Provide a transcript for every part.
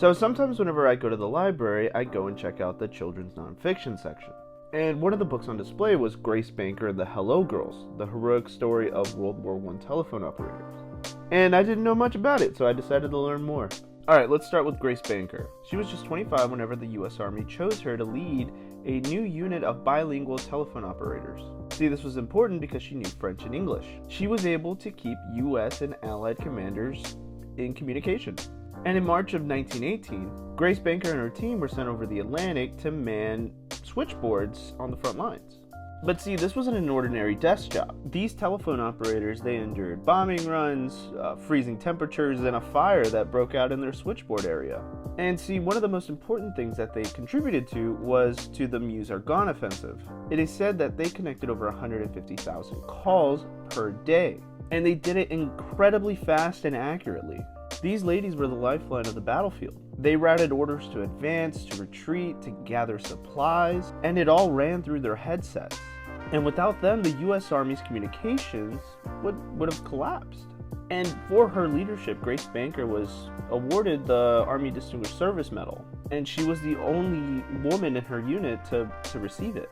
So sometimes whenever I go to the library, I go and check out the children's nonfiction section. And one of the books on display was Grace Banker and the Hello Girls, the heroic story of World War I telephone operators. And I didn't know much about it, so I decided to learn more. Alright, let's start with Grace Banker. She was just 25 whenever the US Army chose her to lead a new unit of bilingual telephone operators. See, this was important because she knew French and English. She was able to keep US and Allied commanders in communication. And in March of 1918, Grace Banker and her team were sent over the Atlantic to man switchboards on the front lines. But see, this wasn't an ordinary desk job. These telephone operators, they endured bombing runs, freezing temperatures, and a fire that broke out in their switchboard area. And see, one of the most important things that they contributed to was to the Meuse-Argonne Offensive. It is said that they connected over 150,000 calls per day. And they did it incredibly fast and accurately. These ladies were the lifeline of the battlefield. They routed orders to advance, to retreat, to gather supplies, and it all ran through their headsets. And without them, the US Army's communications would have collapsed. And for her leadership, Grace Banker was awarded the Army Distinguished Service Medal, and she was the only woman in her unit to receive it.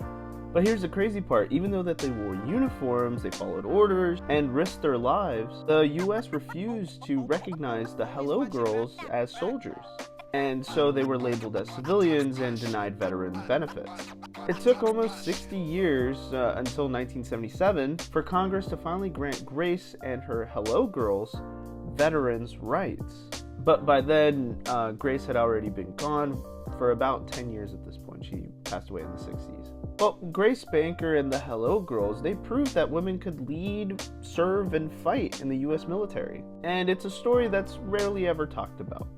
But here's the crazy part, even though that they wore uniforms, they followed orders, and risked their lives, the US refused to recognize the Hello Girls as soldiers. And so they were labeled as civilians and denied veteran benefits. It took almost 60 years until 1977 for Congress to finally grant Grace and her Hello Girls veterans' rights. But by then, Grace had already been gone for about 10 years at this point. She passed away in the 60s. Well, Grace Banker and the Hello Girls, they proved that women could lead, serve, and fight in the US military. And it's a story that's rarely ever talked about.